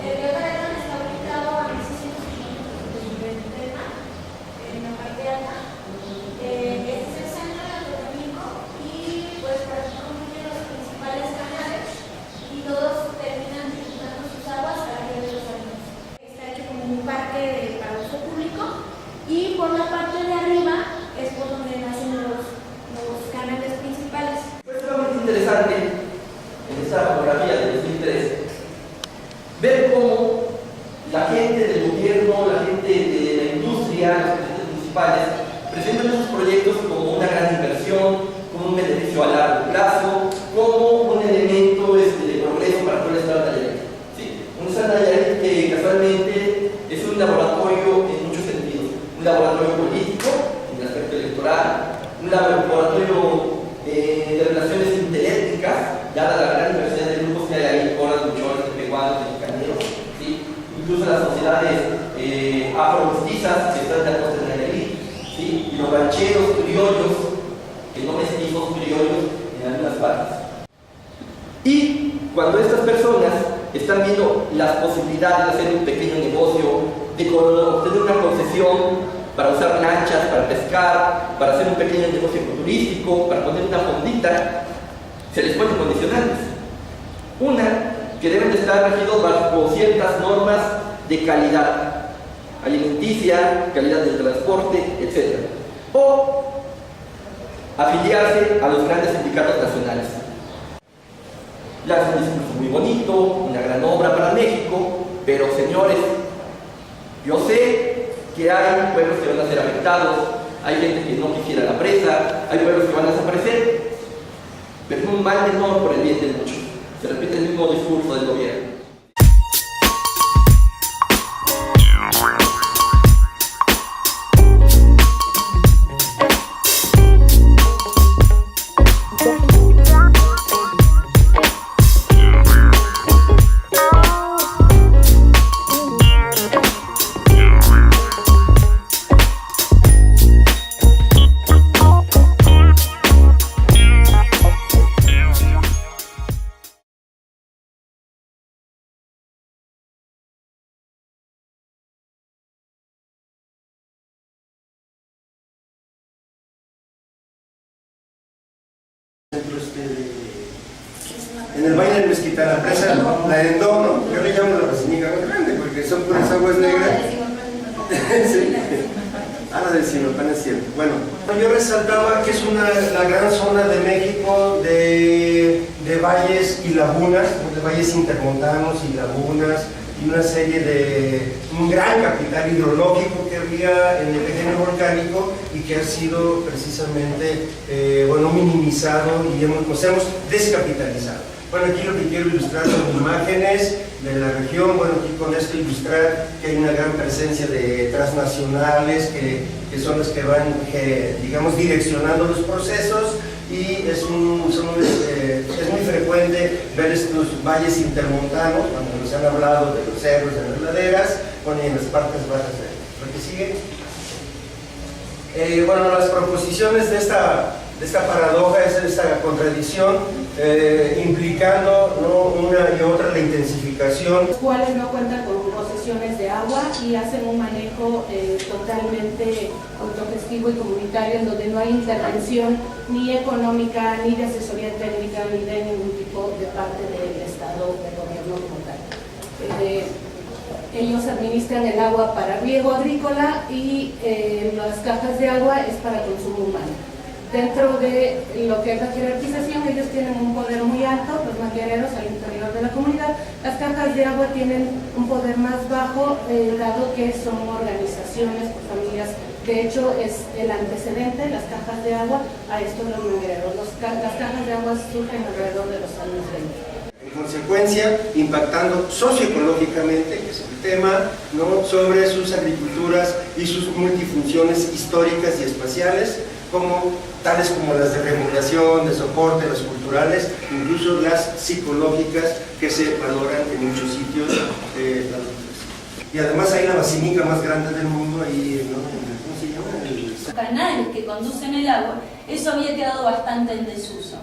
El río Taretán está ubicado a 1600 kilómetros del nivel del mar, en la parte alta. Este es el centro del río Domingo y pues por aquí confluyen los principales canales y todos terminan tributando sus aguas al río de los Amigos. Está hecho como un parque para uso público y por la parte de arriba es por donde nacen los canales principales. Fue sumamente interesante en esta fotografía de 2003 ver cómo la gente del gobierno, la gente de la industria, los presidentes municipales presentan esos proyectos como una gran inversión, como un beneficio a largo plazo, como un elemento de progreso para todo el estado de Nayarit. ¿Sí? Un estado de Nayarit que casualmente es un laboratorio en muchos sentidos, un laboratorio político en el aspecto electoral, un laboratorio de relaciones interétnicas, dada la gran diversidad de grupos que hay ahí, coras, luchones, peruanos, mexicaneros, ¿sí? Incluso las sociedades afro-mestizas que están en la costa de Nayarit, ¿sí? Y los rancheros criollos, que no mestizos criollos en algunas partes. Y cuando estas personas están viendo las posibilidades de hacer un pequeño negocio, de obtener una concesión para usar lanchas, para pescar, para hacer un pequeño negocio ecoturístico, para poner una fondita, se les ponen condicionantes. Una, que deben de estar regidos bajo ciertas normas de calidad alimenticia, calidad del transporte, etc. O afiliarse a los grandes sindicatos nacionales. Lanzan un discurso muy bonito, una gran obra para México, pero señores, yo sé que hay pueblos que van a ser afectados, hay gente que no quisiera la presa, hay pueblos que van a desaparecer, pero es un mal menor por el bien de muchos. Se repite el mismo discurso del gobierno. En el Valle del Mezquital, la presa, la de Endono, yo le llamo la Resinica más grande porque son puras aguas negras. Sí. La del Sinopán es cierto. Bueno, yo resaltaba que es la gran zona de México de valles y lagunas, de valles intermontanos y lagunas, y una serie de un gran capital hidrológico que había en el pequeño volcánico y que ha sido precisamente minimizado y nos hemos descapitalizado. Bueno, aquí lo que quiero ilustrar son imágenes de la región. Bueno, aquí con esto ilustrar que hay una gran presencia de transnacionales que son las que van, digamos, direccionando los procesos, y es muy frecuente ver estos valles intermontanos cuando nos han hablado de los cerros, de las laderas, bueno, y en las partes bajas de lo que sigue. Las proposiciones de esta paradoja, es esta contradicción, implicando una y otra la intensificación. Los cuales no cuentan con concesiones de agua y hacen un manejo totalmente autogestivo y comunitario, en donde no hay intervención ni económica, ni de asesoría técnica, ni de ningún tipo de parte del Estado, del gobierno como tal. Ellos administran el agua para riego agrícola y las cajas de agua es para consumo humano. Dentro de lo que es la jerarquización, ellos tienen un poder muy alto, los maquiareros al interior de la comunidad. Las cajas de agua tienen un poder más bajo, dado que son organizaciones por familias De hecho, es el antecedente, las cajas de agua, a estos los manguereros. Las cajas de agua surgen alrededor de los años 20. En consecuencia, impactando socioecológicamente, que es el tema, ¿no?, sobre sus agriculturas y sus multifunciones históricas y espaciales, tales como las de regulación, de soporte, las culturales, incluso las psicológicas que se valoran en muchos sitios. Y además hay la basílica más grande del mundo ahí, ¿no? ¿Cómo se llama? Los canales que conducen el agua, eso había quedado bastante en desuso.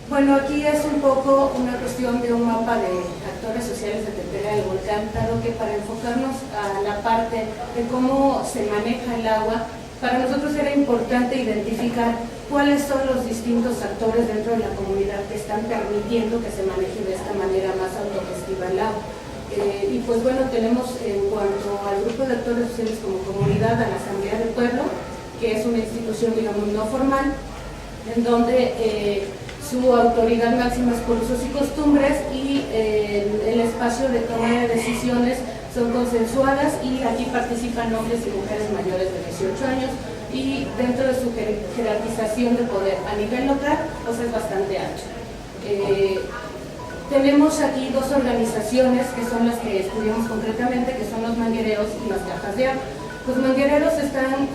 Bueno, aquí es un poco una cuestión de un mapa de actores sociales de Tetera del Volcán, dado que para enfocarnos a la parte de cómo se maneja el agua, para nosotros era importante identificar cuáles son los distintos actores dentro de la comunidad que están permitiendo que se maneje de esta manera más autogestiva el agua. Y pues bueno, tenemos en cuanto al grupo de actores sociales como comunidad a la Asamblea del Pueblo, que es una institución, digamos, no formal, en donde su autoridad máxima es por usos y costumbres y el espacio de toma de decisiones son consensuadas y aquí participan hombres y mujeres mayores de 18 años y dentro de su jerarquización de poder a nivel local, pues es bastante ancho. Tenemos aquí dos organizaciones que son las que estudiamos concretamente, que son los manguereros y las cajas de agua. Los manguereros están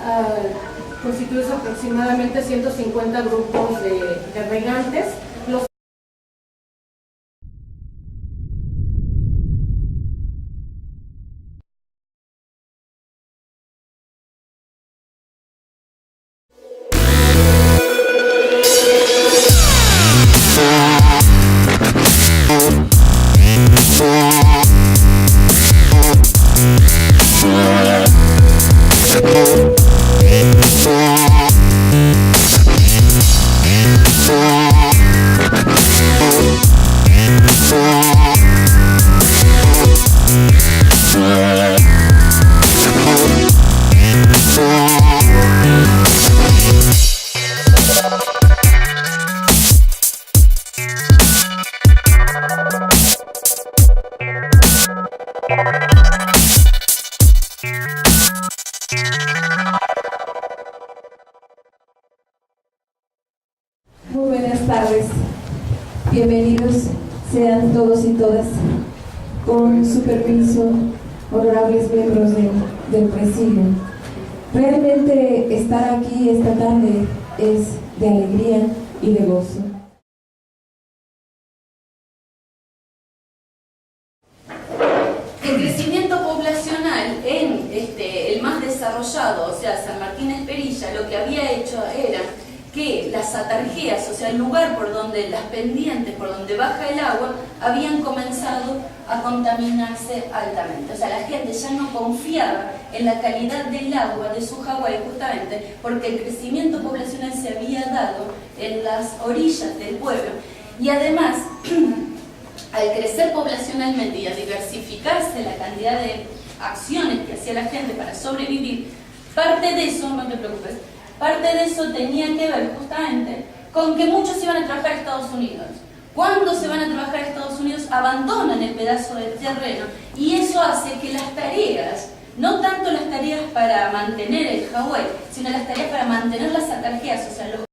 constituidos aproximadamente 150 grupos de regantes. Muy buenas tardes, bienvenidos sean todos y todas. Con su permiso, honorables miembros del presidio. Realmente estar aquí esta tarde es de alegría y de gozo. El crecimiento poblacional en el más desarrollado, o sea, San Martín Esperilla, lo que había hecho era que las atarjeas, o sea, el lugar por donde, las pendientes por donde baja el agua, habían comenzado a contaminarse altamente. O sea, la gente ya no confiaba en la calidad del agua de su Hawái justamente porque el crecimiento poblacional se había dado en las orillas del pueblo. Y además, al crecer poblacionalmente y a diversificarse la cantidad de acciones que hacía la gente para sobrevivir, parte de eso, no te preocupes, parte de eso tenía que ver justamente con que muchos iban a trabajar a Estados Unidos. Cuando se van a trabajar a Estados Unidos, abandonan el pedazo de terreno y eso hace que las tareas, no tanto las tareas para mantener el Hawái, sino las tareas para mantener las atarjeas, o sea, los